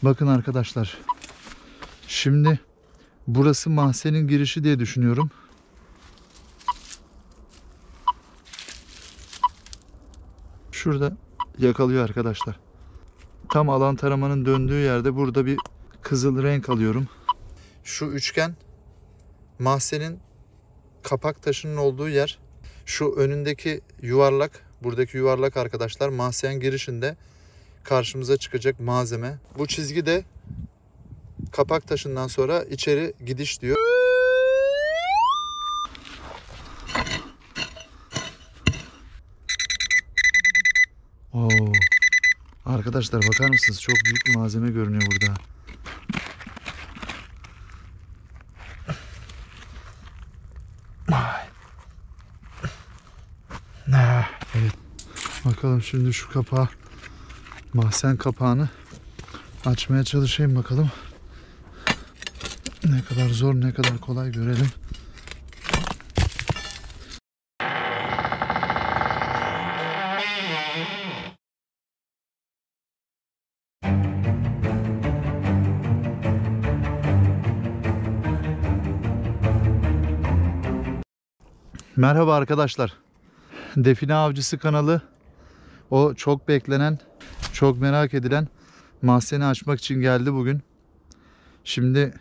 Bakın arkadaşlar. Şimdi burası mahzenin girişi diye düşünüyorum. Şurada yakalıyor arkadaşlar. Tam alan taramanın döndüğü yerde burada bir kızıl renk alıyorum. Şu üçgen mahzenin kapak taşının olduğu yer. Şu önündeki yuvarlak, buradaki yuvarlak arkadaşlar mahzen girişinde karşımıza çıkacak malzeme. Bu çizgi de kapak taşından sonra içeri gidiş diyor. Oo. Arkadaşlar bakar mısınız? Çok büyük bir malzeme görünüyor burada. Evet. Bakalım şimdi şu kapağı, mahzen kapağını açmaya çalışayım bakalım. Ne kadar zor, ne kadar kolay görelim. Merhaba arkadaşlar. Define Avcısı kanalı o çok beklenen, çok merak edilen mahzeni açmak için geldi bugün. Şimdi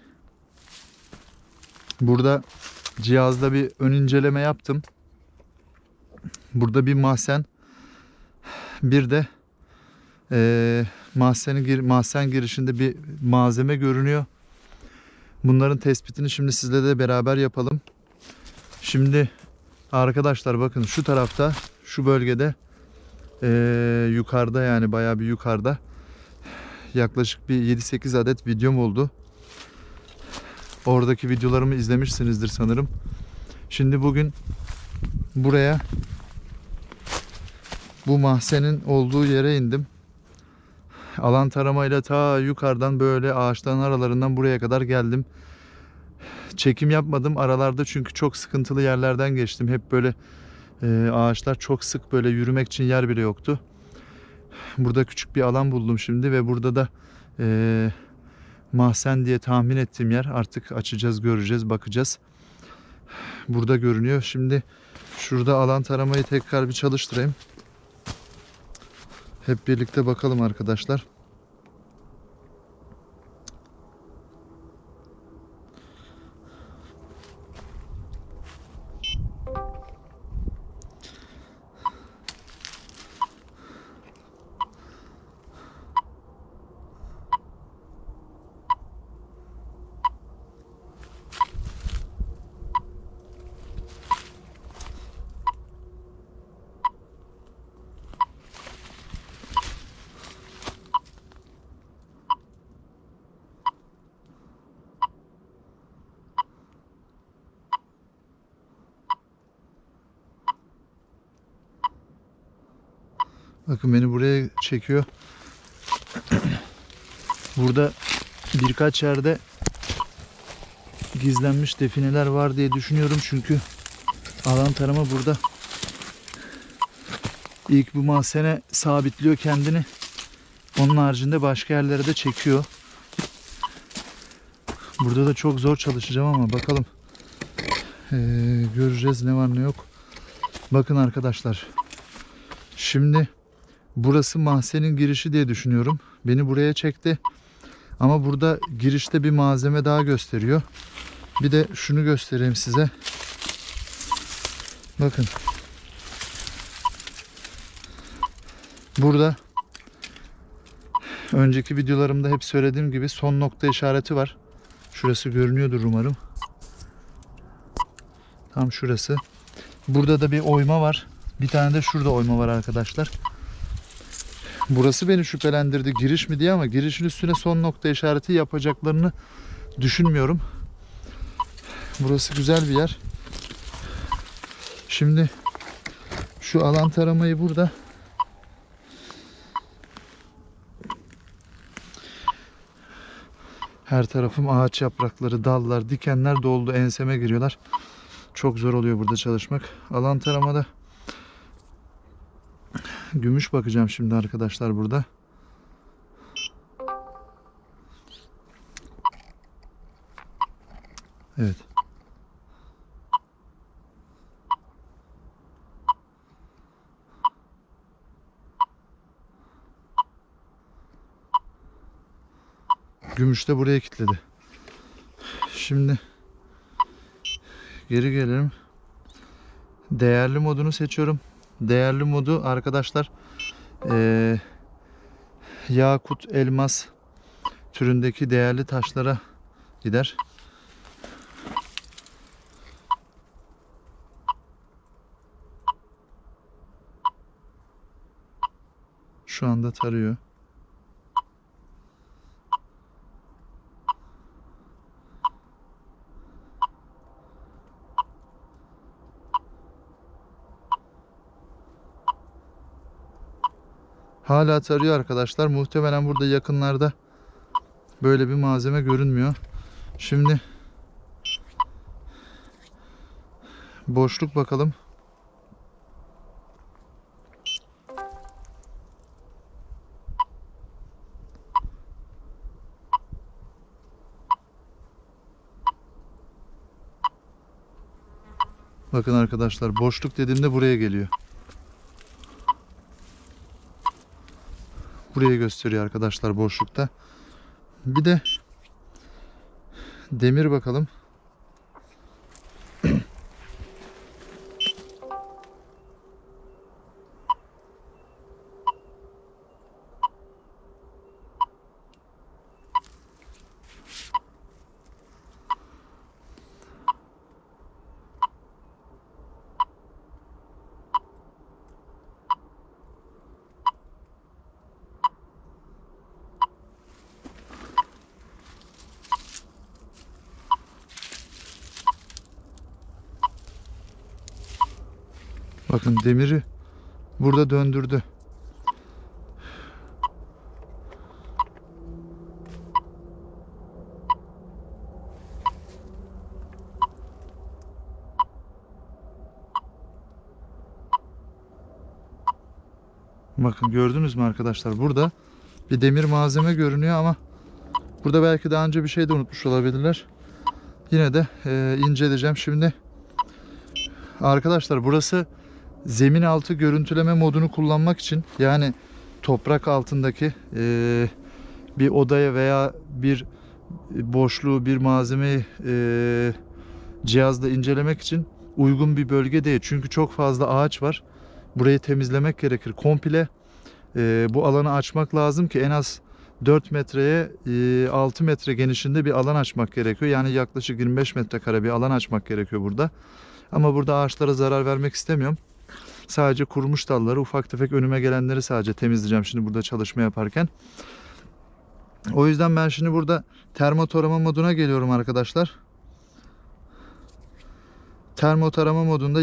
burada cihazda bir ön inceleme yaptım. Burada bir mahzen, bir de mahzen girişinde bir malzeme görünüyor. Bunların tespitini şimdi sizle de beraber yapalım. Şimdi arkadaşlar bakın şu tarafta, şu bölgede yukarıda, yani bayağı bir yukarıda, yaklaşık bir 7-8 adet videom oldu. Oradaki videolarımı izlemişsinizdir sanırım. Şimdi bugün buraya, bu mahzenin olduğu yere indim. Alan taramayla ta yukarıdan böyle ağaçların aralarından buraya kadar geldim. Çekim yapmadım aralarda çünkü çok sıkıntılı yerlerden geçtim. Hep böyle ağaçlar çok sık, böyle yürümek için yer bile yoktu. Burada küçük bir alan buldum şimdi ve burada da mahzen diye tahmin ettiğim yer. Artık açacağız, göreceğiz, bakacağız. Burada görünüyor. Şimdi şurada alan taramayı tekrar bir çalıştırayım. Hep birlikte bakalım arkadaşlar. Bakın beni buraya çekiyor. Burada birkaç yerde gizlenmiş defineler var diye düşünüyorum. Çünkü alan tarama burada ilk bu mahzene sabitliyor kendini. Onun haricinde başka yerlere de çekiyor. Burada da çok zor çalışacağım ama bakalım. Göreceğiz ne var ne yok. Bakın arkadaşlar. Şimdi burası mahzenin girişi diye düşünüyorum. Beni buraya çekti. Ama burada girişte bir malzeme daha gösteriyor. Bir de şunu göstereyim size. Bakın. Burada önceki videolarımda hep söylediğim gibi son nokta işareti var. Şurası görünüyordur umarım. Tam şurası. Burada da bir oyma var. Bir tane de şurada oyma var arkadaşlar. Burası beni şüphelendirdi, giriş mi diye, ama girişin üstüne son nokta işareti yapacaklarını düşünmüyorum. Burası güzel bir yer. Şimdi şu alan taramayı burada her tarafım ağaç yaprakları, dallar, dikenler doldu. Enseme giriyorlar. Çok zor oluyor burada çalışmak. Alan taramada gümüş bakacağım şimdi arkadaşlar burada. Evet. Gümüş de buraya kilitledi. Şimdi geri gelelim. Değerli modunu seçiyorum. Değerli modu arkadaşlar yakut, elmas türündeki değerli taşlara gider. Şu anda tarıyor. Hala tarıyor arkadaşlar. Muhtemelen burada yakınlarda böyle bir malzeme görünmüyor. Şimdi boşluk bakalım. Bakın arkadaşlar, boşluk dediğimde buraya geliyor. Burayı gösteriyor arkadaşlar boşlukta. Bir de demir bakalım. Bakın demiri burada döndürdü. Bakın gördünüz mü arkadaşlar? Burada bir demir malzeme görünüyor ama burada belki daha önce bir şey de unutmuş olabilirler. Yine de inceleyeceğim. Şimdi arkadaşlar burası zemin altı görüntüleme modunu kullanmak için, yani toprak altındaki bir odaya veya bir boşluğu, bir malzemeyi cihazla incelemek için uygun bir bölge değil. Çünkü çok fazla ağaç var. Burayı temizlemek gerekir. Komple bu alanı açmak lazım ki en az 4 metreye 6 metre genişliğinde bir alan açmak gerekiyor. Yani yaklaşık 25 metrekare bir alan açmak gerekiyor burada. Ama burada ağaçlara zarar vermek istemiyorum. Sadece kurumuş dalları, ufak tefek önüme gelenleri sadece temizleyeceğim şimdi burada çalışma yaparken. O yüzden ben şimdi burada termo tarama moduna geliyorum arkadaşlar. Termo tarama modunda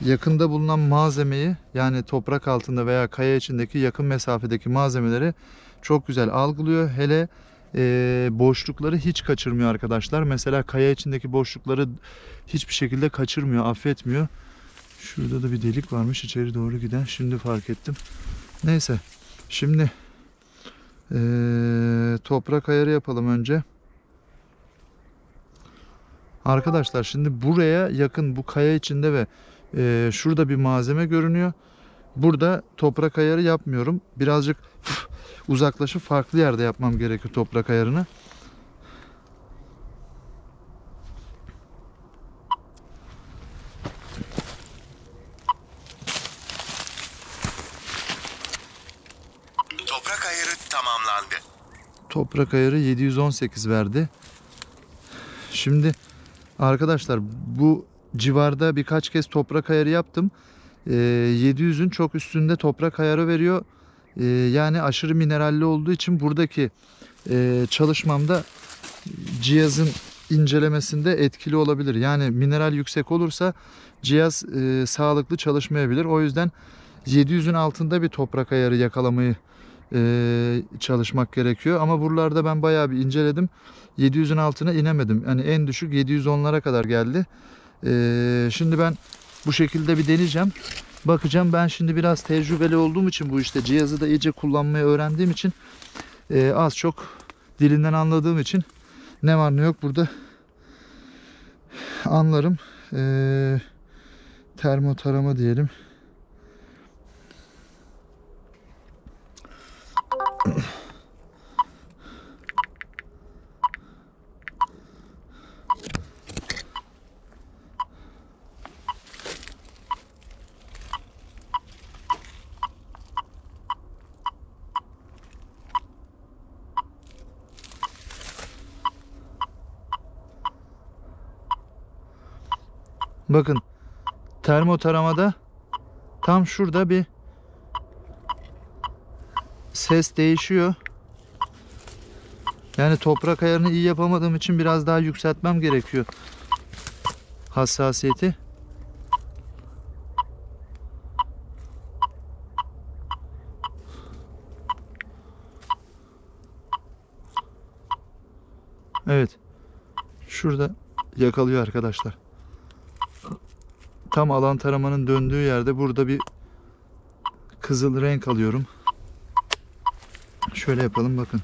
yakında bulunan malzemeyi, yani toprak altında veya kaya içindeki yakın mesafedeki malzemeleri çok güzel algılıyor. Hele boşlukları hiç kaçırmıyor arkadaşlar. Mesela kaya içindeki boşlukları hiçbir şekilde kaçırmıyor, affetmiyor. Şurada da bir delik varmış içeri doğru giden. Şimdi fark ettim. Neyse. Şimdi toprak ayarı yapalım önce. Arkadaşlar şimdi buraya yakın, bu kaya içinde ve şurada bir malzeme görünüyor. Burada toprak ayarı yapmıyorum. Birazcık uzaklaşıp farklı yerde yapmam gerekiyor toprak ayarını. Toprak ayarı tamamlandı. Toprak ayarı 718 verdi. Şimdi arkadaşlar bu civarda birkaç kez toprak ayarı yaptım. 700'ün çok üstünde toprak ayarı veriyor. Yani aşırı mineralli olduğu için buradaki çalışmamda cihazın incelemesinde etkili olabilir. Yani mineral yüksek olursa cihaz sağlıklı çalışmayabilir. O yüzden 700'ün altında bir toprak ayarı yakalamayı çalışmak gerekiyor. Ama buralarda ben bayağı bir inceledim. 700'ün altına inemedim. Yani en düşük 710'lara kadar geldi. Şimdi ben bu şekilde bir deneyeceğim. Bakacağım. Ben şimdi biraz tecrübeli olduğum için bu işte, cihazı da iyice kullanmayı öğrendiğim için az çok dilinden anladığım için Ne var ne yok burada anlarım. Termo tarama diyelim. Bakın termo taramada tam şurada bir ses değişiyor. Yani toprak ayarını iyi yapamadığım için biraz daha yükseltmem gerekiyor hassasiyeti. Evet. Şurada yakalıyor arkadaşlar. Tam alan taramanın döndüğü yerde burada bir kızıl renk alıyorum. Şöyle yapalım bakın.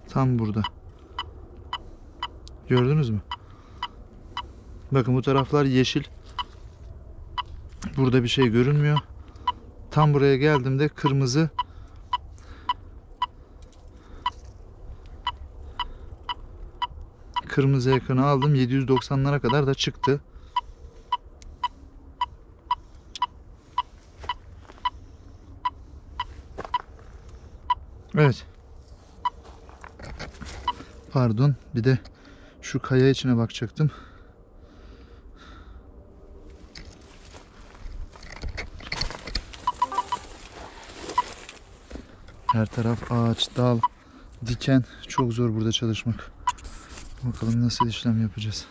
Tam burada. Gördünüz mü? Bakın bu taraflar yeşil. Burada bir şey görünmüyor. Tam buraya geldiğimde kırmızı. Kırmızı ekranı aldım. 790'lara kadar da çıktı. Evet. Pardon. Bir de şu kaya içine bakacaktım. Her taraf ağaç, dal, diken. Çok zor burada çalışmak. Bakalım nasıl işlem yapacağız.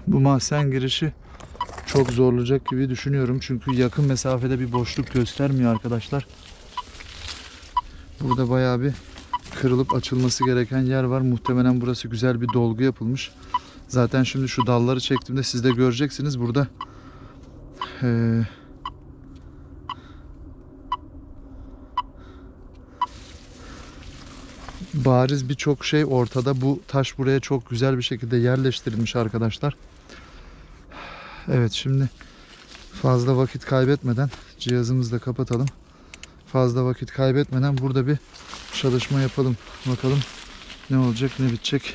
Bu mahzen girişi çok zorlayacak gibi düşünüyorum. Çünkü yakın mesafede bir boşluk göstermiyor arkadaşlar. Burada bayağı bir kırılıp açılması gereken yer var. Muhtemelen burası güzel bir dolgu yapılmış. Zaten şimdi şu dalları çektiğimde siz de göreceksiniz. Burada bariz birçok şey ortada. Bu taş buraya çok güzel bir şekilde yerleştirilmiş arkadaşlar. Evet, şimdi fazla vakit kaybetmeden cihazımızı da kapatalım. Fazla vakit kaybetmeden burada bir çalışma yapalım. Bakalım ne olacak, ne bitecek.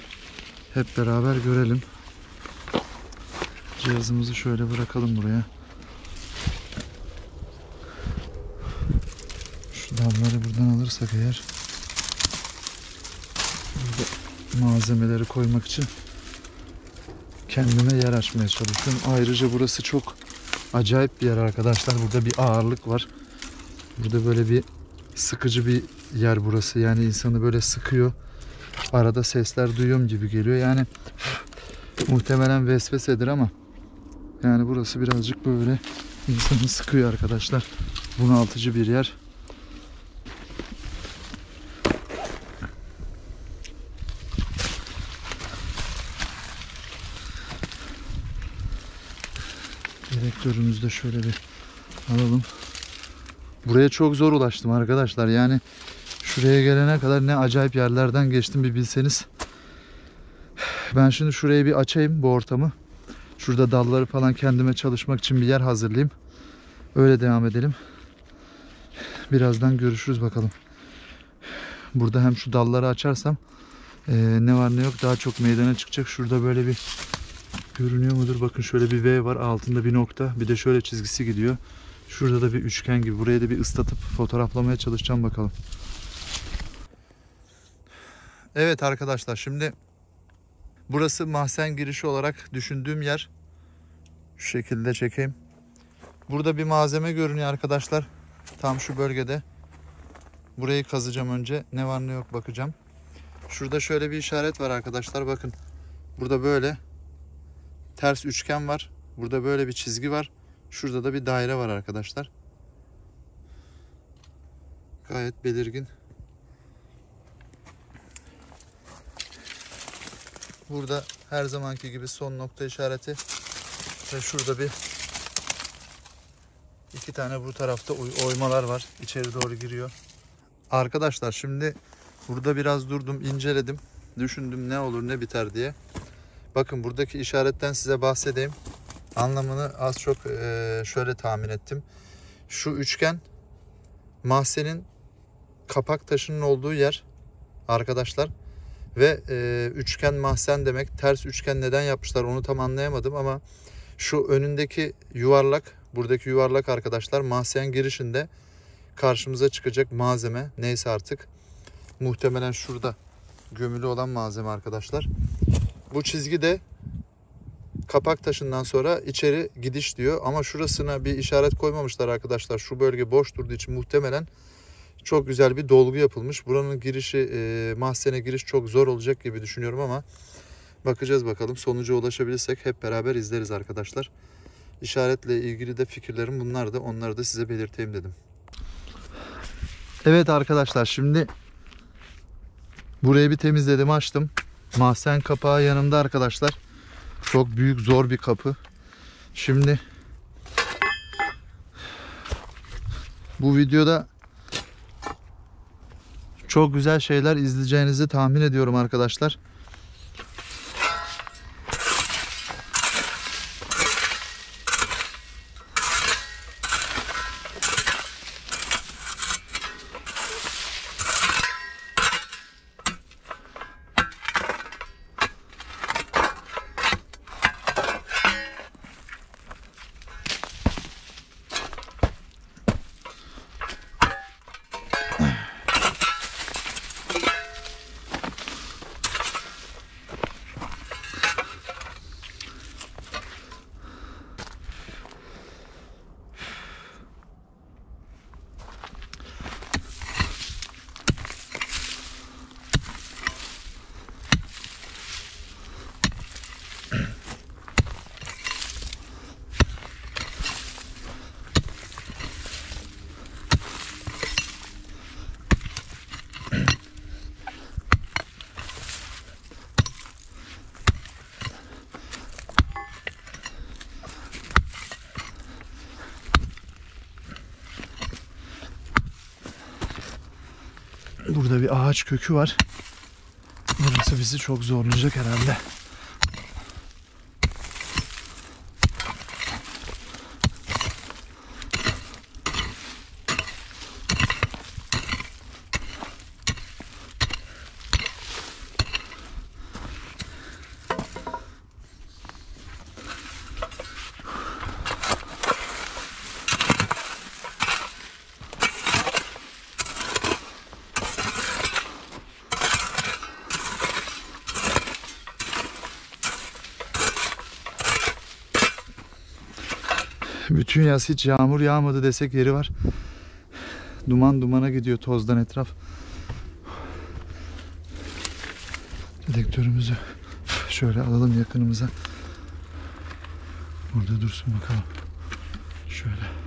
Hep beraber görelim. Cihazımızı şöyle bırakalım buraya. Şu dalları buradan alırsak eğer, burada malzemeleri koymak için kendime yer açmaya çalışıyorum. Ayrıca burası çok acayip bir yer arkadaşlar. Burada bir ağırlık var. Burada böyle bir sıkıcı bir yer burası. Yani insanı böyle sıkıyor. Arada sesler duyuyorum gibi geliyor. Yani muhtemelen vesvesedir ama yani burası birazcık böyle insanı sıkıyor arkadaşlar. Bunaltıcı bir yer. Direktörümüzü de şöyle bir alalım. Buraya çok zor ulaştım arkadaşlar. Yani şuraya gelene kadar ne acayip yerlerden geçtim bir bilseniz. Ben şimdi şurayı bir açayım, bu ortamı. Şurada dalları falan kendime çalışmak için bir yer hazırlayayım. Öyle devam edelim. Birazdan görüşürüz bakalım. Burada hem şu dalları açarsam ne var ne yok daha çok meydana çıkacak. Şurada böyle bir görünüyor mudur? Bakın şöyle bir V var. Altında bir nokta. Bir de şöyle çizgisi gidiyor. Şurada da bir üçgen gibi. Burayı da bir ıslatıp fotoğraflamaya çalışacağım bakalım. Evet arkadaşlar, şimdi burası mahzen girişi olarak düşündüğüm yer. Şu şekilde çekeyim. Burada bir malzeme görünüyor arkadaşlar. Tam şu bölgede. Burayı kazacağım önce. Ne var ne yok bakacağım. Şurada şöyle bir işaret var arkadaşlar. Bakın. Burada böyle ters üçgen var. Burada böyle bir çizgi var. Şurada da bir daire var arkadaşlar. Gayet belirgin. Burada her zamanki gibi son nokta işareti ve şurada bir iki tane bu tarafta oymalar var. İçeri doğru giriyor. Arkadaşlar şimdi burada biraz durdum, inceledim. Düşündüm ne olur ne biter diye. Bakın buradaki işaretten size bahsedeyim. Anlamını az çok şöyle tahmin ettim. Şu üçgen mahzenin kapak taşının olduğu yer arkadaşlar. Ve üçgen mahzen demek. Ters üçgen neden yapmışlar onu tam anlayamadım ama şu önündeki yuvarlak, buradaki yuvarlak arkadaşlar mahzen girişinde karşımıza çıkacak malzeme, neyse artık. Muhtemelen şurada gömülü olan malzeme arkadaşlar. Bu çizgi de kapak taşından sonra içeri gidiş diyor ama şurasına bir işaret koymamışlar arkadaşlar. Şu bölge boş durduğu için muhtemelen çok güzel bir dolgu yapılmış. Buranın girişi, mahzene giriş çok zor olacak gibi düşünüyorum ama bakacağız bakalım. Sonuca ulaşabilirsek hep beraber izleriz arkadaşlar. İşaretle ilgili de fikirlerim bunlardı. Onları da size belirteyim dedim. Evet arkadaşlar, şimdi burayı bir temizledim, açtım. Mahzen kapağı yanımda arkadaşlar. Çok büyük, zor bir kapı. Şimdi bu videoda çok güzel şeyler izleyeceğinizi tahmin ediyorum arkadaşlar. Burada bir ağaç kökü var. Burası bizi çok zorlayacak herhalde. Bütün yaz hiç yağmur yağmadı desek yeri var. Duman dumana gidiyor, tozdan etraf. Dedektörümüzü şöyle alalım yakınımıza. Burada dursun bakalım. Şöyle.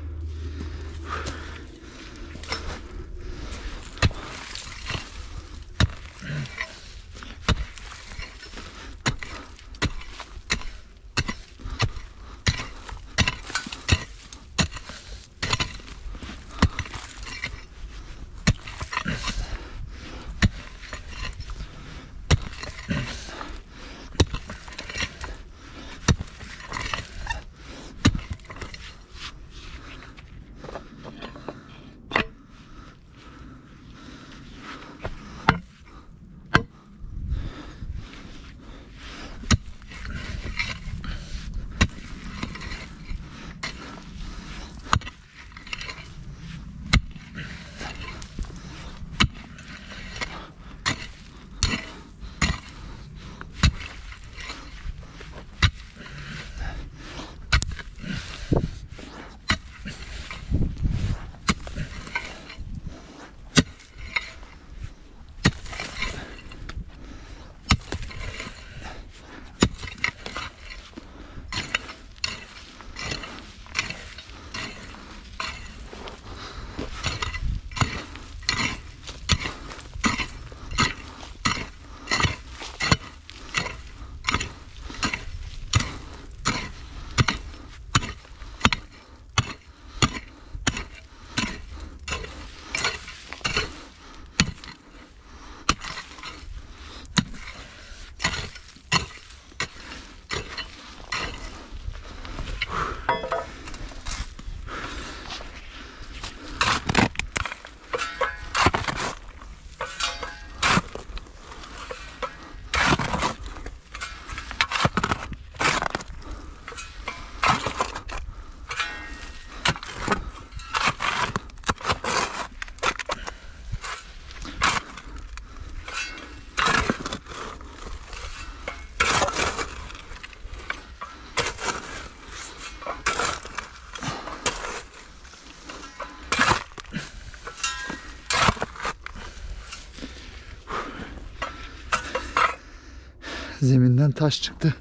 Zeminden taş çıktı.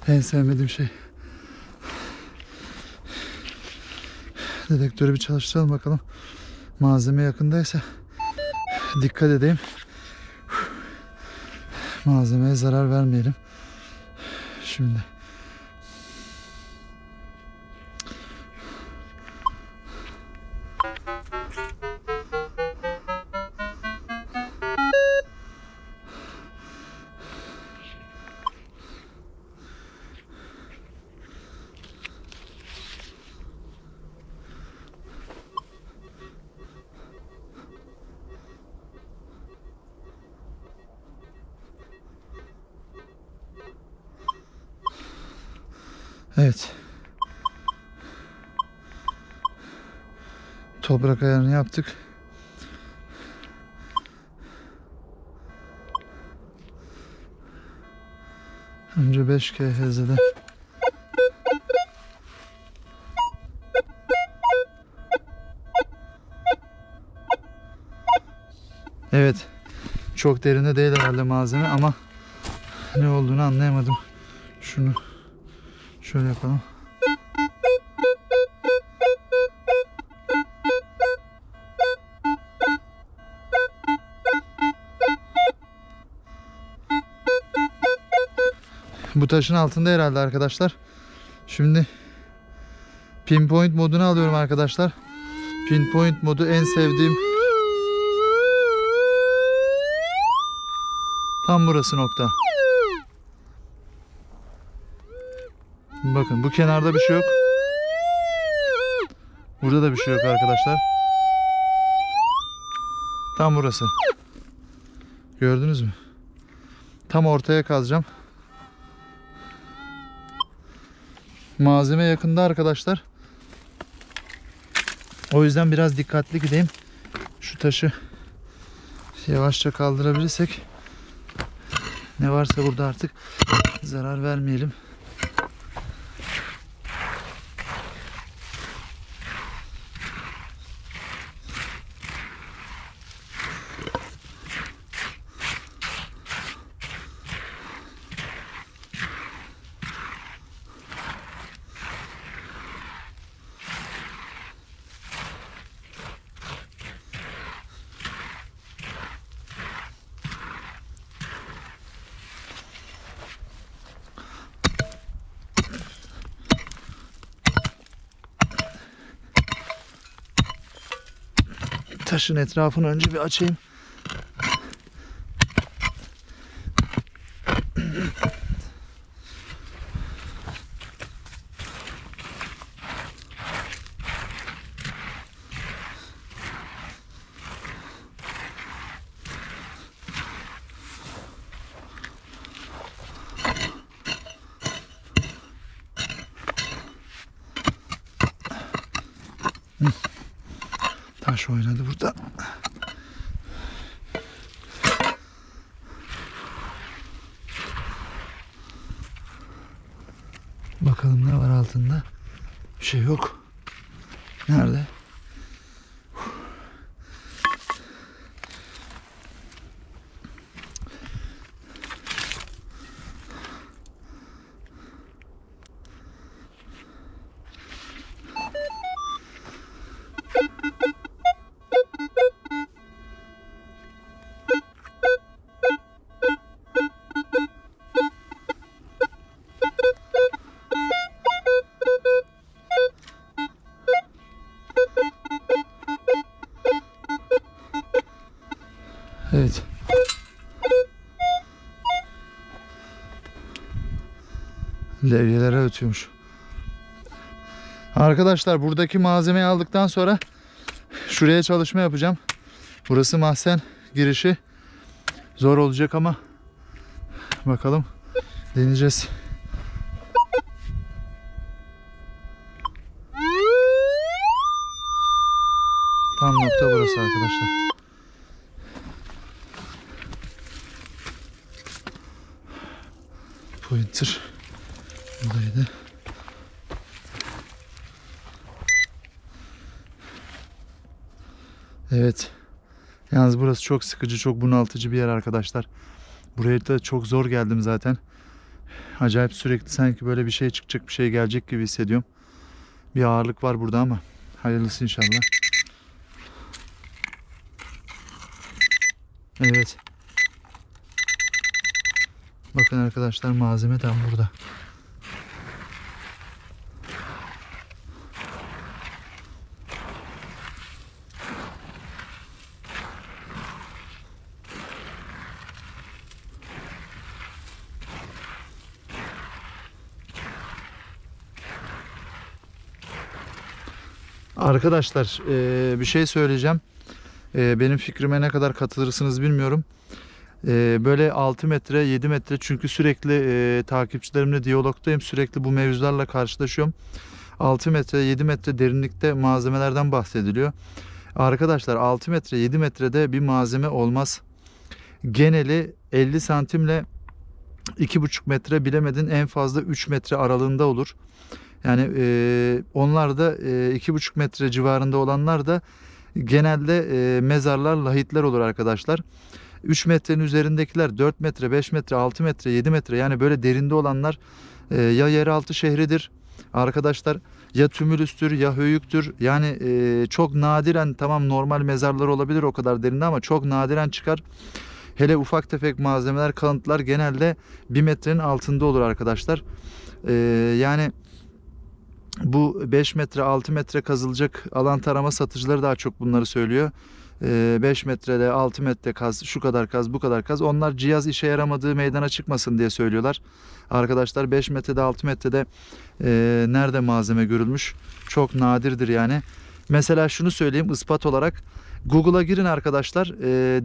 En sevmediğim şey. Dedektörü bir çalıştıralım bakalım. Malzeme yakındaysa dikkat edeyim. Malzemeye zarar vermeyelim. Şimdi. Evet. Toprak ayarını yaptık. Önce 5 kHz'de. Evet. Çok derine değil herhalde malzeme ama ne olduğunu anlayamadım. Şunu şöyle yapalım. Bu taşın altında herhalde arkadaşlar. Şimdi pinpoint modunu alıyorum arkadaşlar. Pinpoint modu en sevdiğim. Tam burası nokta. Bakın bu kenarda bir şey yok. Burada da bir şey yok arkadaşlar. Tam burası. Gördünüz mü? Tam ortaya kazacağım. Malzeme yakında arkadaşlar. O yüzden biraz dikkatli gideyim. Şu taşı yavaşça kaldırabilirsek ne varsa burada artık zarar vermeyelim. Taşın etrafını önce bir açayım. Taş oynadı burada. Bakalım ne var altında. Bir şey yok. Nerede? Evet. Levyelere ötüyormuş. Arkadaşlar buradaki malzemeyi aldıktan sonra şuraya çalışma yapacağım. Burası mahzen girişi. Zor olacak ama bakalım, deneyeceğiz. Tam nokta burası arkadaşlar. Pointer buradaydı. Evet. Yalnız burası çok sıkıcı, çok bunaltıcı bir yer arkadaşlar. Buraya da çok zor geldim zaten. Acayip sürekli sanki böyle bir şey çıkacak, bir şey gelecek gibi hissediyorum. Bir ağırlık var burada ama hayırlısı inşallah. Evet. Bakın arkadaşlar, malzeme tam burada. Arkadaşlar bir şey söyleyeceğim. Benim fikrime ne kadar katılırsınız bilmiyorum. Böyle 6 metre 7 metre, çünkü sürekli takipçilerimle diyalogdayım. Sürekli bu mevzularla karşılaşıyorum. 6 metre 7 metre derinlikte malzemelerden bahsediliyor. Arkadaşlar 6 metre 7 metrede bir malzeme olmaz. Geneli 50 santimle 2,5 metre, bilemedin en fazla 3 metre aralığında olur. Yani onlar da 2,5 metre civarında olanlar da genelde mezarlar, lahitler olur arkadaşlar. 3 metrenin üzerindekiler 4 metre, 5 metre, 6 metre, 7 metre, yani böyle derinde olanlar ya yeraltı şehridir arkadaşlar, ya tümülüstür, ya höyüktür. Yani çok nadiren, tamam normal mezarlar olabilir o kadar derinde ama çok nadiren çıkar. Hele ufak tefek malzemeler, kalıntılar genelde 1 metrenin altında olur arkadaşlar. Yani bu 5 metre 6 metre kazılacak alan tarama satıcıları daha çok bunları söylüyor. 5 metrede 6 metre kaz, şu kadar kaz, bu kadar kaz. Onlar cihaz işe yaramadığı meydana çıkmasın diye söylüyorlar. Arkadaşlar 5 metrede 6 metrede nerede malzeme görülmüş? Çok nadirdir yani. Mesela şunu söyleyeyim ispat olarak. Google'a girin arkadaşlar.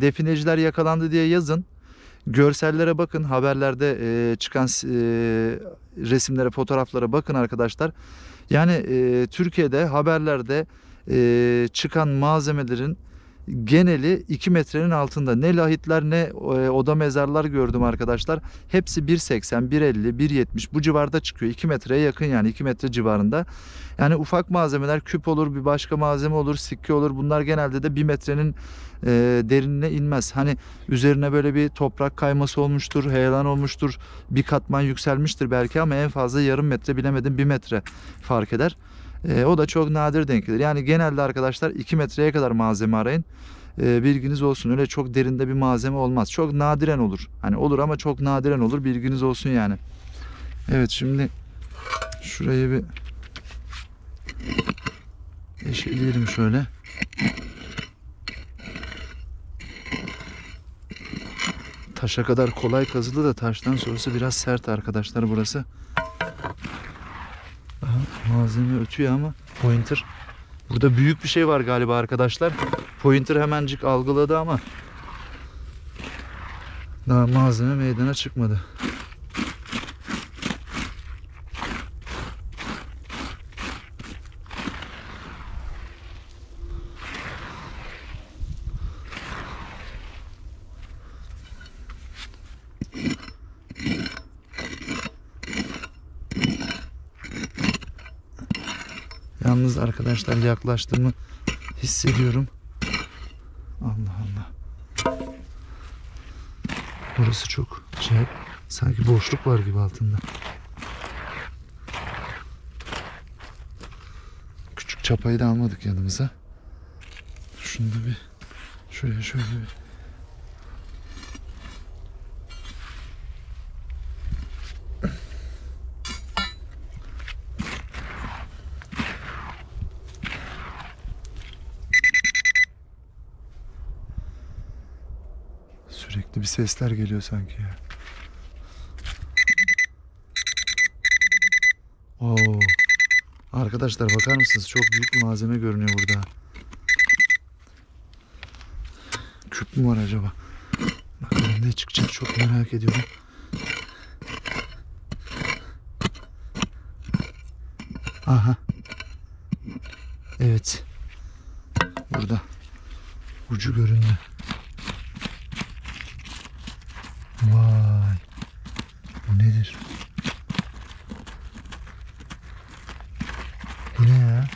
Defineciler yakalandı diye yazın. Görsellere bakın. Haberlerde çıkan resimlere, fotoğraflara bakın arkadaşlar. Yani Türkiye'de haberlerde çıkan malzemelerin geneli 2 metrenin altında. Ne lahitler ne oda mezarlar gördüm arkadaşlar. Hepsi 1.80, 1.50, 1.70 bu civarda çıkıyor. 2 metreye yakın, yani 2 metre civarında. Yani ufak malzemeler, küp olur, bir başka malzeme olur, sikke olur. Bunlar genelde de 1 metrenin derinine inmez. Hani üzerine böyle bir toprak kayması olmuştur, heyelan olmuştur, bir katman yükselmiştir belki ama en fazla yarım metre, bilemedim 1 metre fark eder. O da çok nadir denk gelir. Yani genelde arkadaşlar 2 metreye kadar malzeme arayın. Bilginiz olsun. Öyle çok derinde bir malzeme olmaz. Çok nadiren olur. Hani olur ama çok nadiren olur. Bilginiz olsun yani. Evet, şimdi şurayı bir eşeleyelim şöyle. Taşa kadar kolay kazılı da taştan sonrası biraz sert arkadaşlar burası. Aha, malzeme ötüyor ama pointer. Burada büyük bir şey var galiba arkadaşlar. Pointer hemencik algıladı ama daha malzeme meydana çıkmadı. Yalnız arkadaşlar yaklaştığımı hissediyorum. Allah Allah. Burası çok acayip. Sanki boşluk var gibi altında. Küçük çapayı da almadık yanımıza. Şunu da bir şöyle bir. Sürekli bir sesler geliyor sanki ya. Oo. Arkadaşlar bakar mısınız? Çok büyük bir malzeme görünüyor burada. Küp mü var acaba? Bakalım ne çıkacak, çok merak ediyorum. Aha. Evet. Burada. Ucu göründü. Vay. Bu nedir? Bu ne ya?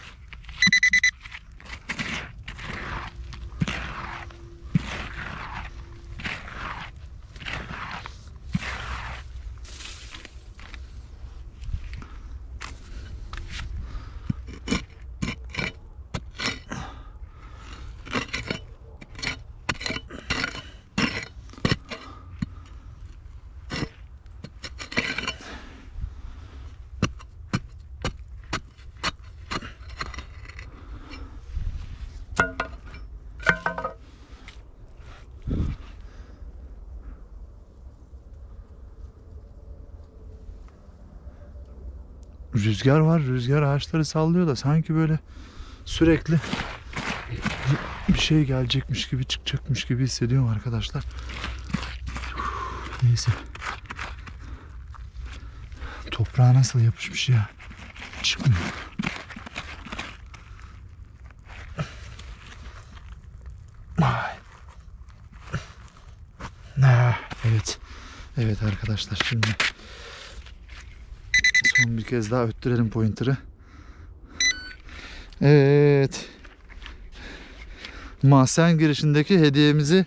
Rüzgar var. Rüzgar ağaçları sallıyor da sanki böyle sürekli bir şey gelecekmiş gibi, çıkacakmış gibi hissediyorum arkadaşlar. Neyse. Toprağa nasıl yapışmış ya. Çıkmıyor. Evet. Evet arkadaşlar, şimdi son bir kez daha öttürelim pointer'ı. Evet. Mahzen girişindeki hediyemizi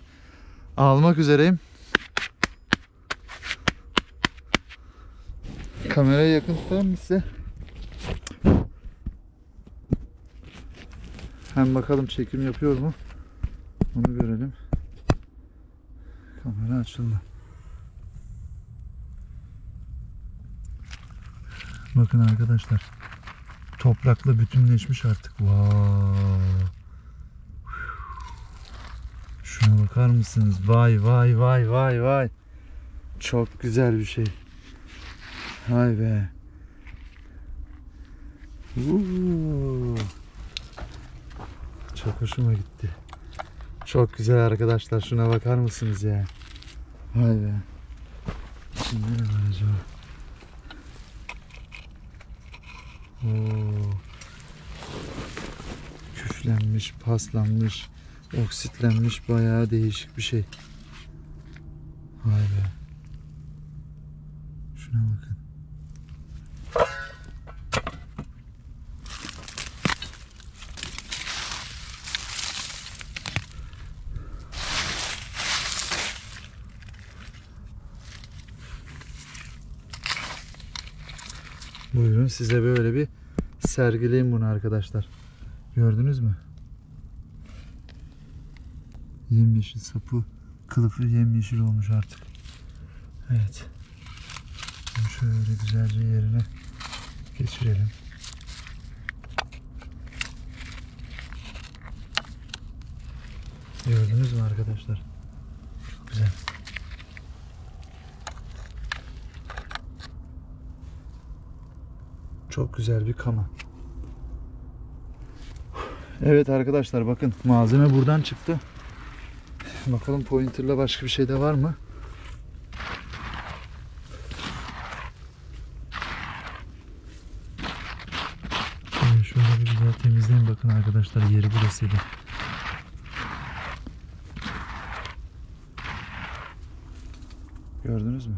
almak üzereyim. Kamerayı yakın tutar mı size? Hem bakalım çekim yapıyor mu? Onu görelim. Kamera açıldı. Bakın arkadaşlar. Toprakla bütünleşmiş artık. Wow. Şuna bakar mısınız? Vay vay vay vay vay. Çok güzel bir şey. Hay be. Çok hoşuma gitti. Çok güzel arkadaşlar. Şuna bakar mısınız ya? Vay be. Şimdi ne var acaba? Küflenmiş, paslanmış, oksitlenmiş, bayağı değişik bir şey. Vay be. Şuna bakın. Buyurun, size böyle bir sergileyim bunu arkadaşlar. Gördünüz mü? Yemyeşil sapı, kılıfı yemyeşil olmuş artık. Evet. Bunu şöyle güzelce yerine geçirelim. Gördünüz mü arkadaşlar? Çok güzel. Çok güzel bir kama. Evet arkadaşlar, bakın malzeme buradan çıktı. Bakalım pointer'la başka bir şey de var mı? Şöyle bir güzel temizleyin, bakın arkadaşlar, yeri burasıydı. Gördünüz mü?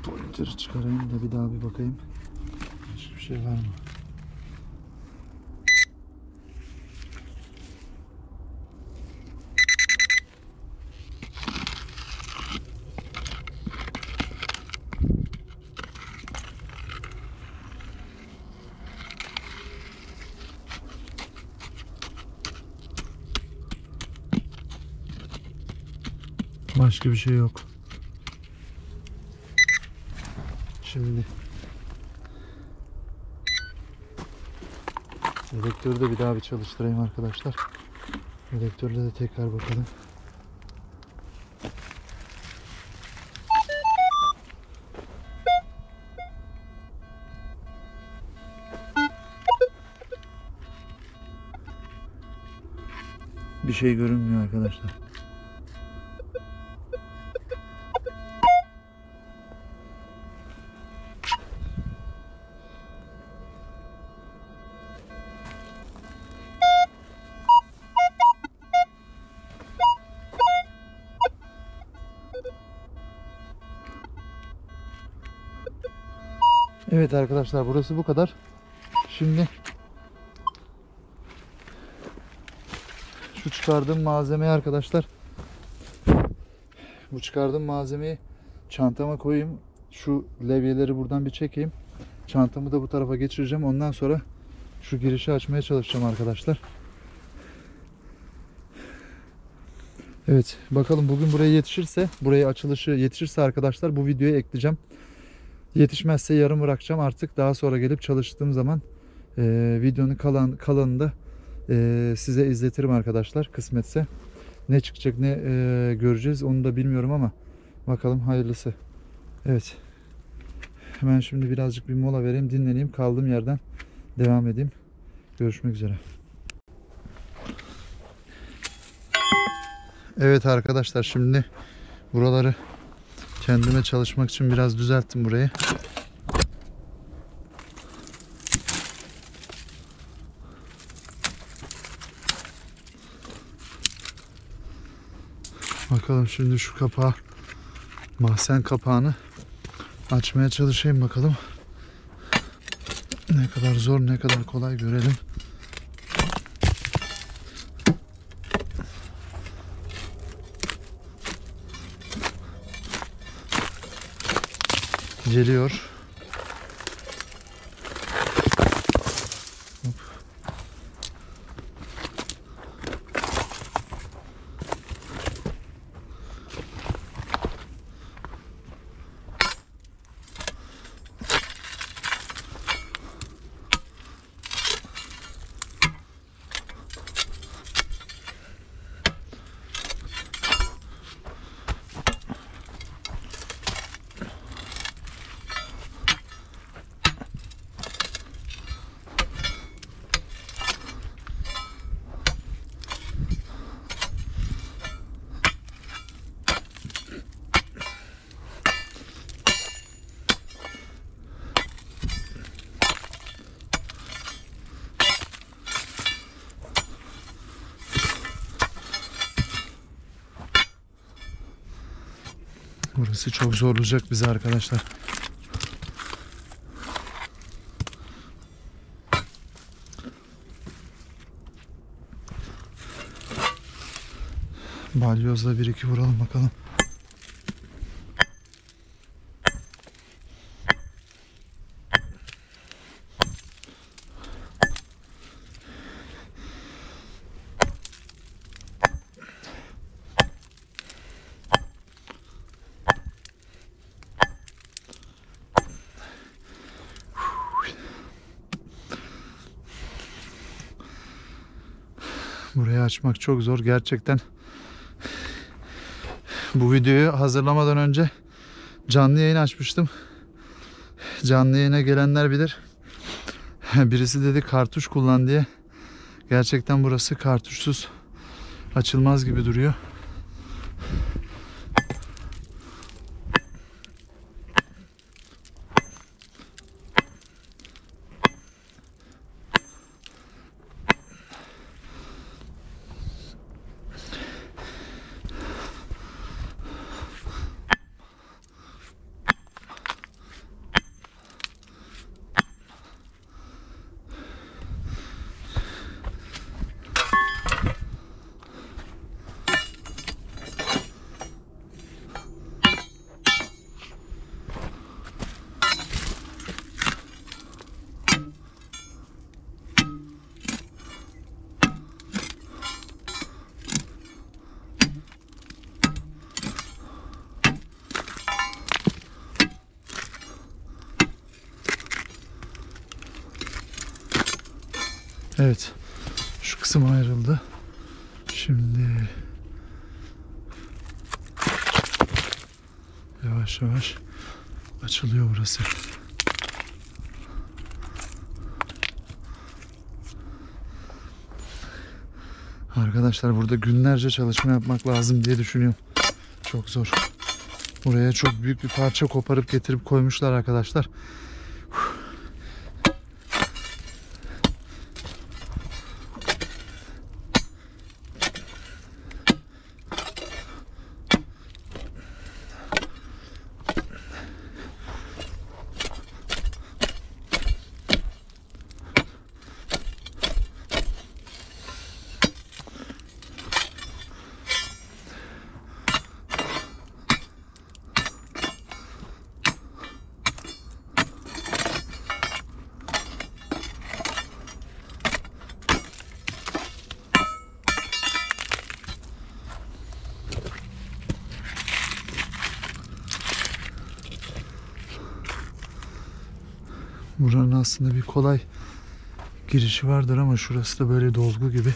Pointer'ı çıkarayım da bir daha bir bakayım. Başka bir şey var mı? Başka bir şey yok. Şimdi dedektörü de bir daha bir çalıştırayım arkadaşlar. Dedektörle de tekrar bakalım. Bir şey görünmüyor arkadaşlar. Evet arkadaşlar, burası bu kadar. Şimdi şu çıkardığım malzemeyi arkadaşlar, bu çıkardığım malzemeyi çantama koyayım. Şu levyeleri buradan bir çekeyim. Çantamı da bu tarafa geçireceğim. Ondan sonra şu girişi açmaya çalışacağım arkadaşlar. Evet, bakalım bugün buraya yetişirse, buraya açılışı yetişirse arkadaşlar bu videoyu ekleyeceğim. Yetişmezse yarım bırakacağım. Artık daha sonra gelip çalıştığım zaman videonun kalanını da size izletirim arkadaşlar, kısmetse. Ne çıkacak, ne göreceğiz onu da bilmiyorum ama Bakalım hayırlısı. Evet. Hemen şimdi birazcık bir mola vereyim, dinleneyim. Kaldığım yerden devam edeyim. Görüşmek üzere. Evet arkadaşlar, şimdi buraları kendime çalışmak için biraz düzelttim burayı. Bakalım şimdi şu kapağı, mahzen kapağını açmaya çalışayım bakalım. Ne kadar zor, ne kadar kolay görelim. Geliyor. Hop. Burası çok zorlayacak bizi arkadaşlar. Balyozla bir iki vuralım bakalım. Burayı açmak çok zor gerçekten. Bu videoyu hazırlamadan önce canlı yayın açmıştım. Canlı yayına gelenler bilir. Birisi dedi kartuş kullan diye. Gerçekten burası kartuşsuz açılmaz gibi duruyor. Evet. Şu kısım ayrıldı. Şimdi yavaş yavaş açılıyor burası. Arkadaşlar burada günlerce çalışma yapmak lazım diye düşünüyorum. Çok zor. Buraya çok büyük bir parça koparıp getirip koymuşlar arkadaşlar. Buranın aslında bir kolay girişi vardır ama şurası da böyle dolgu gibi.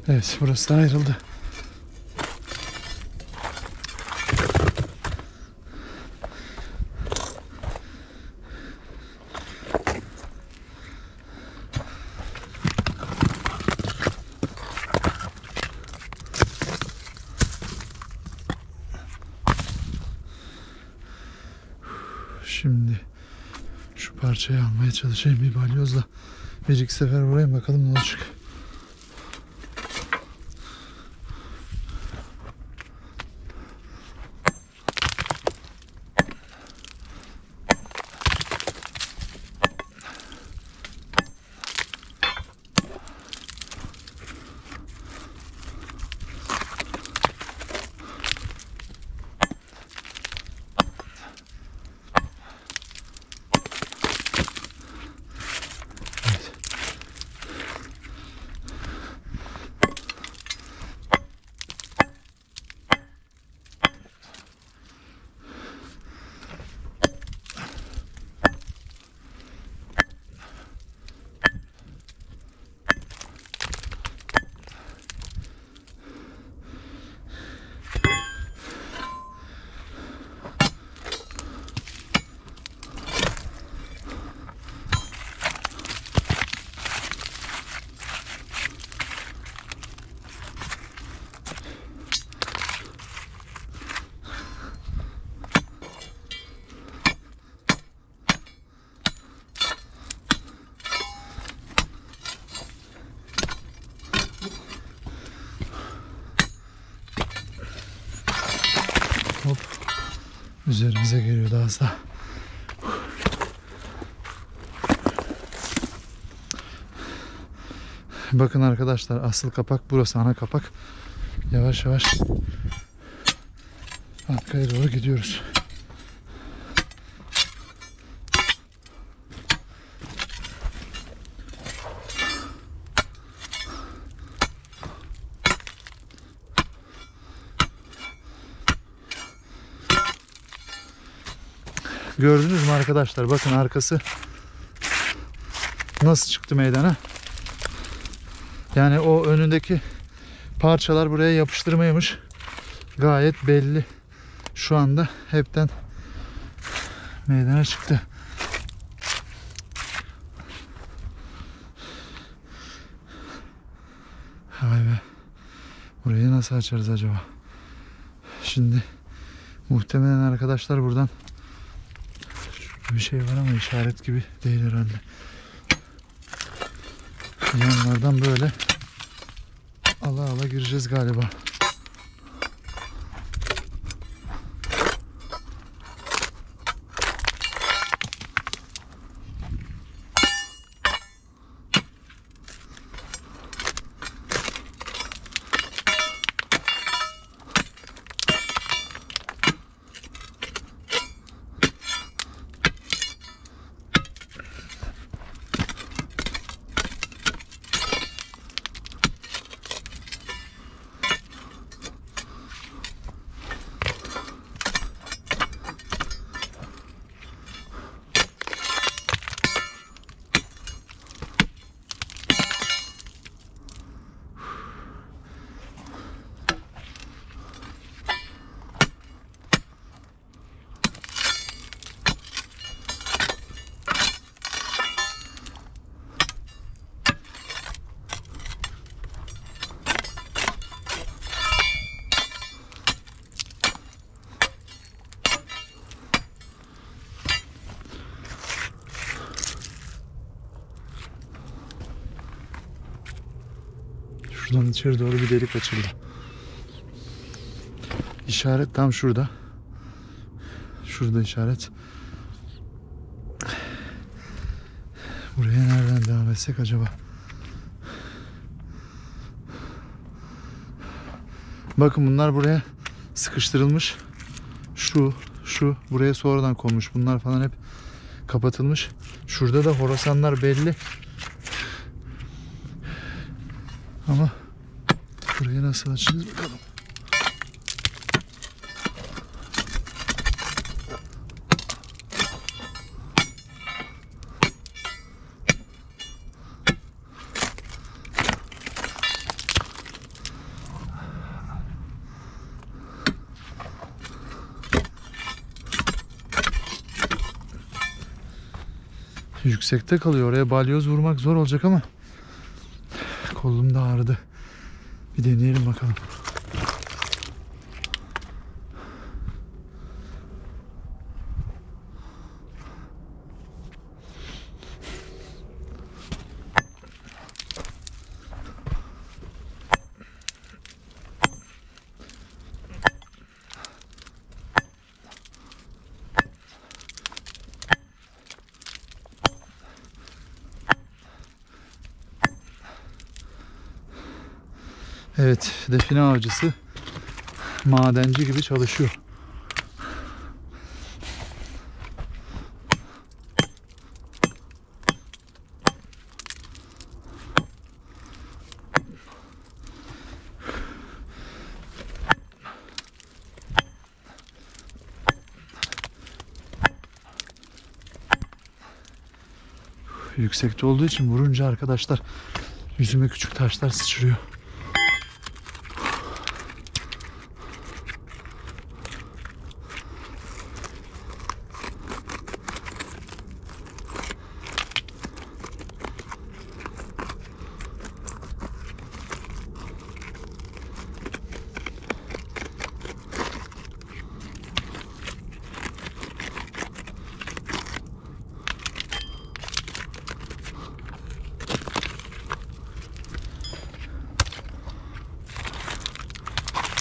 Evet, burası da ayrıldı. Şimdi şu parçayı almaya çalışayım bir balyozla. Bir iki sefer vurayım bakalım ne olacak. Hop. Üzerimize geliyordu az daha. Bakın arkadaşlar, asıl kapak burası, ana kapak. Yavaş yavaş arkaya doğru gidiyoruz. Gördünüz mü arkadaşlar? Bakın arkası nasıl çıktı meydana. Yani o önündeki parçalar buraya yapıştırmaymış. Gayet belli. Şu anda hepten meydana çıktı. Vay be. Burayı nasıl açarız acaba? Şimdi muhtemelen arkadaşlar buradan bir şey var ama işaret gibi değil herhalde. Yanlardan böyle ala ala gireceğiz galiba. Şuradan içeri doğru bir delik açıldı. İşaret tam şurada. Şurada işaret. Buraya nereden devam etsek acaba? Bakın bunlar buraya sıkıştırılmış. Şu buraya sonradan konmuş. Bunlar falan hep kapatılmış. Şurada da horasanlar belli. Ama burayı nasıl açacağız bakalım. Yüksekte kalıyor. Oraya balyoz vurmak zor olacak ama kolum da ağrıdı. Bir deneyelim bakalım. Evet, define avcısı madenci gibi çalışıyor. Yüksekte olduğu için vurunca arkadaşlar yüzüme küçük taşlar sıçrıyor.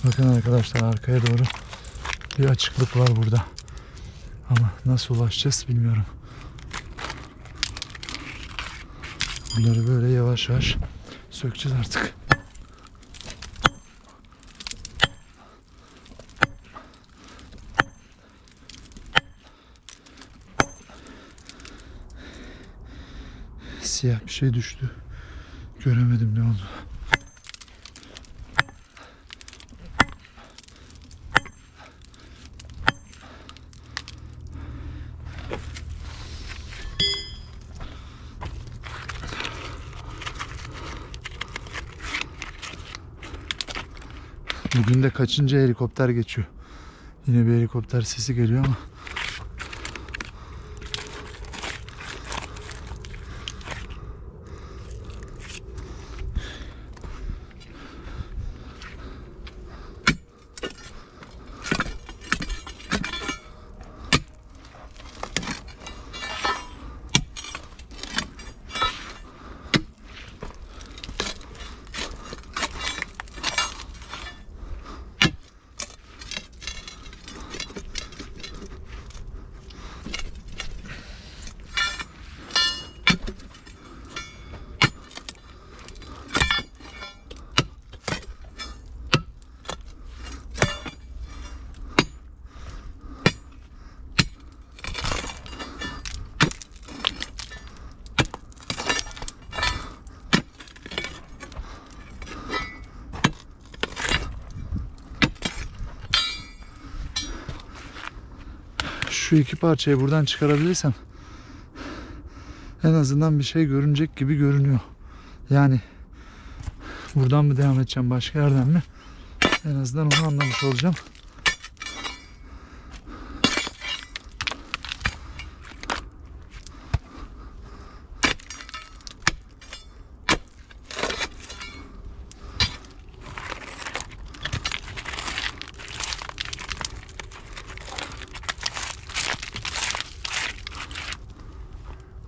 Bakın arkadaşlar, arkaya doğru bir açıklık var burada. Ama nasıl ulaşacağız bilmiyorum. Bunları böyle yavaş yavaş sökeceğiz artık. Siyah bir şey düştü. Göremedim ne oldu. Bugün de kaçıncı helikopter geçiyor. Yine bir helikopter sesi geliyor ama. Şu iki parçayı buradan çıkarabilirsem en azından bir şey görünecek gibi görünüyor. Yani buradan mı devam edeceğim, başka yerden mi? En azından onu anlamış olacağım.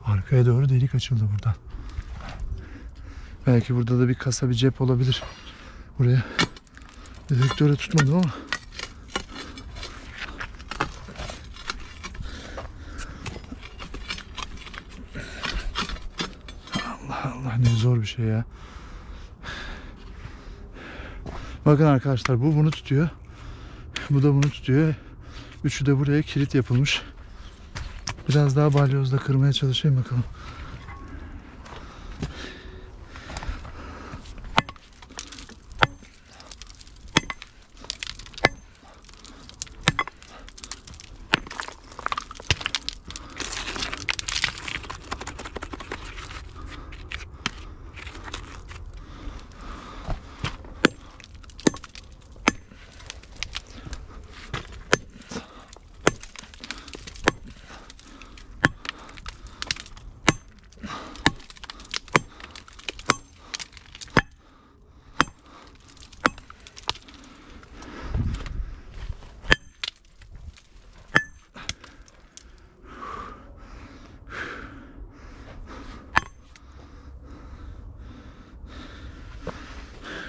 Arkaya doğru delik açıldı buradan. Belki burada da bir kasa, bir cep olabilir. Buraya dedektörü tutmadım ama. Allah Allah, ne zor bir şey ya. Bakın arkadaşlar, bu bunu tutuyor. Bu da bunu tutuyor. Üçü de buraya kilit yapılmış. Biraz daha balyozla kırmaya çalışayım bakalım.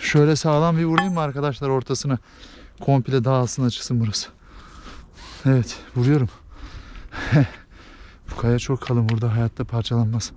Şöyle sağlam bir vurayım mı arkadaşlar ortasına? Komple dağılsın, açılsın burası. Evet, vuruyorum. Bu kaya çok kalın, burada hayatta parçalanmaz.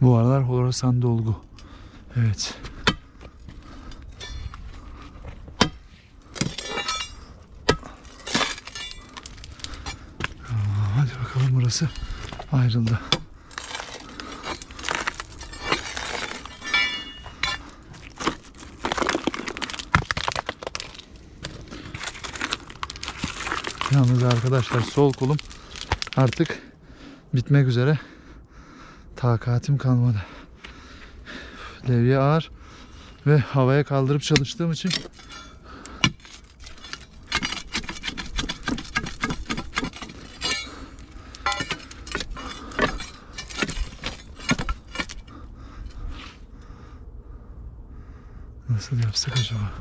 Bu aralar Horasan dolgu. Evet. Hadi bakalım, burası ayrıldı. Yalnız arkadaşlar sol kolum artık bitmek üzere. Takatim kalmadı. Levye ağır ve havaya kaldırıp çalıştığım için nasıl yapsak acaba?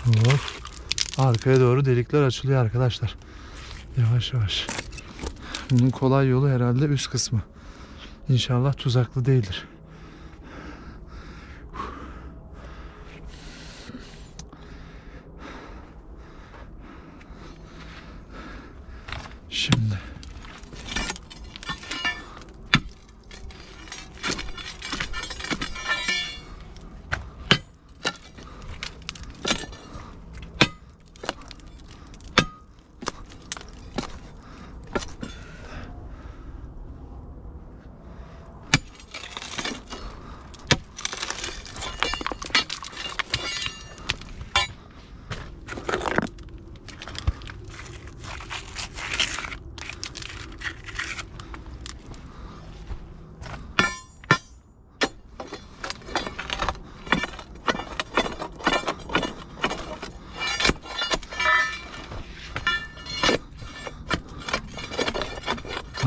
Hop. Arkaya doğru delikler açılıyor arkadaşlar. Yavaş yavaş. Bunun kolay yolu herhalde üst kısmı. İnşallah tuzaklı değildir. Şimdi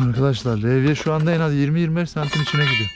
arkadaşlar levye şu anda en az 20-25 santim içine gidiyor.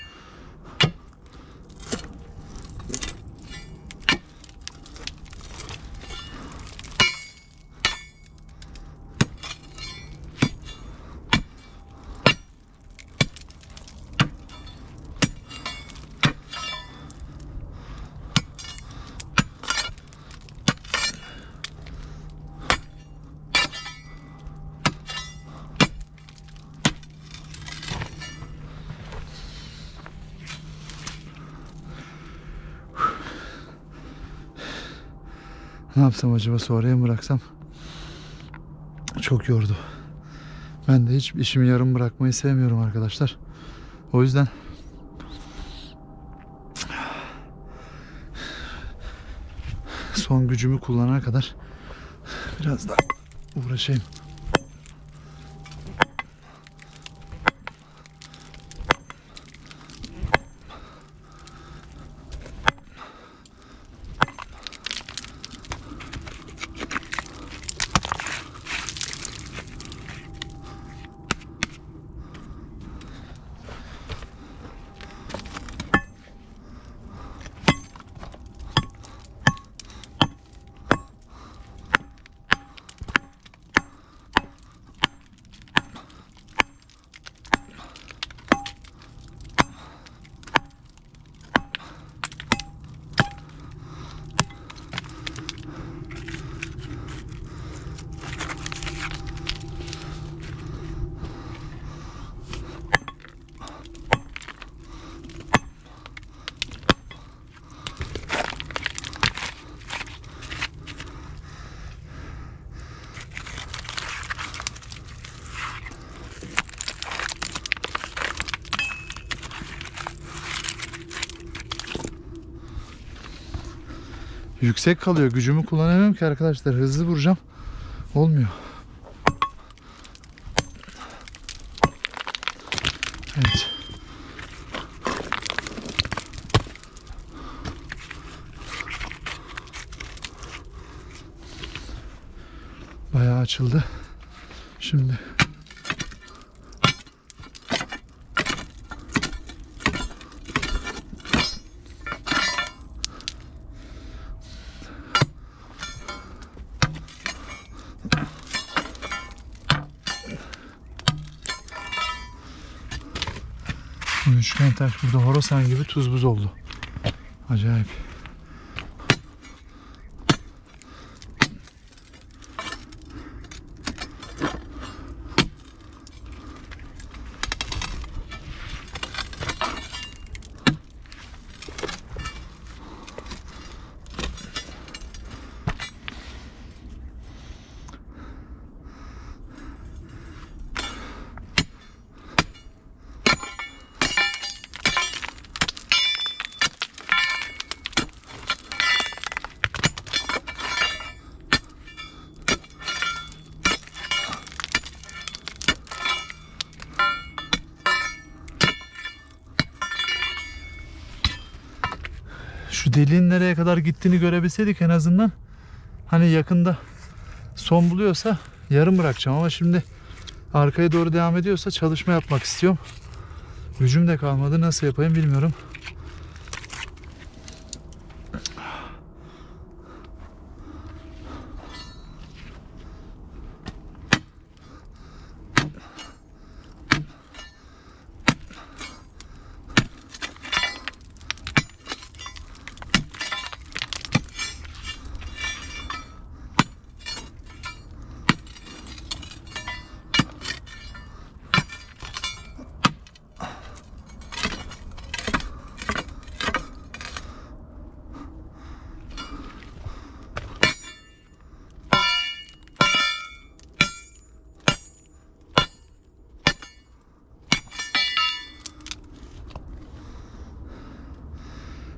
Ne yapsam acaba, sonraya mı bıraksam? Çok yordu. Ben de hiç işimi yarım bırakmayı sevmiyorum arkadaşlar. O yüzden son gücümü kullanana kadar biraz daha uğraşayım. Yüksek kalıyor. Gücümü kullanamıyorum ki arkadaşlar. Hızlı vuracağım. Olmuyor. Evet. Bayağı açıldı. Şimdi bu üçgen taş burada Horasan gibi tuz buz oldu. Acayip. Şu deliğin nereye kadar gittiğini görebilseydik en azından, hani yakında son buluyorsa yarım bırakacağım ama şimdi arkaya doğru devam ediyorsa çalışma yapmak istiyorum. Gücüm de kalmadı. Nasıl yapayım bilmiyorum.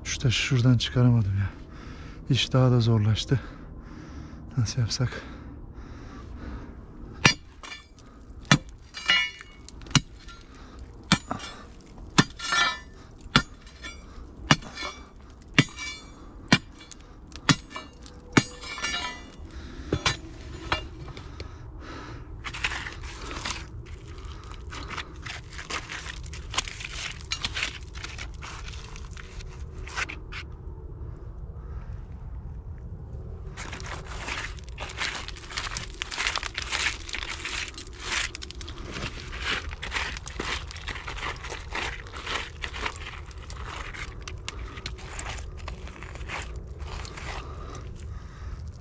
Şu taşı şuradan çıkaramadım ya. İş daha da zorlaştı. Nasıl yapsak?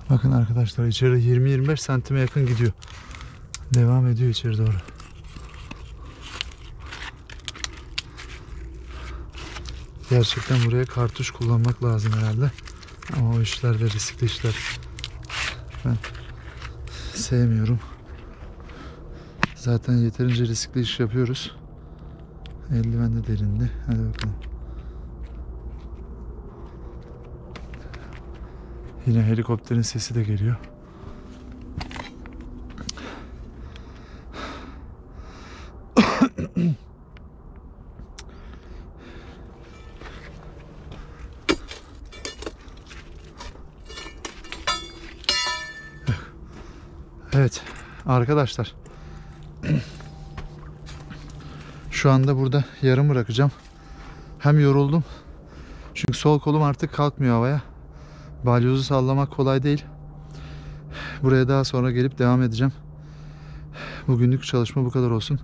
Bakın arkadaşlar, içeri 20-25 santime yakın gidiyor. Devam ediyor içeri doğru. Gerçekten buraya kartuş kullanmak lazım herhalde. Ama o işler de riskli işler. Ben sevmiyorum. Zaten yeterince riskli iş yapıyoruz. Eldiven de derindi. Hadi bakalım. Yine helikopterin sesi de geliyor. Evet arkadaşlar. Şu anda burada yarım bırakacağım. Hem yoruldum. Çünkü sol kolum artık kalkmıyor havaya. Balyozu sallamak kolay değil. Buraya daha sonra gelip devam edeceğim. Bugünlük çalışma bu kadar olsun.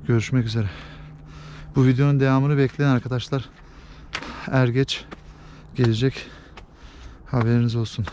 Görüşmek üzere. Bu videonun devamını bekleyin arkadaşlar. Er geç gelecek. Haberiniz olsun.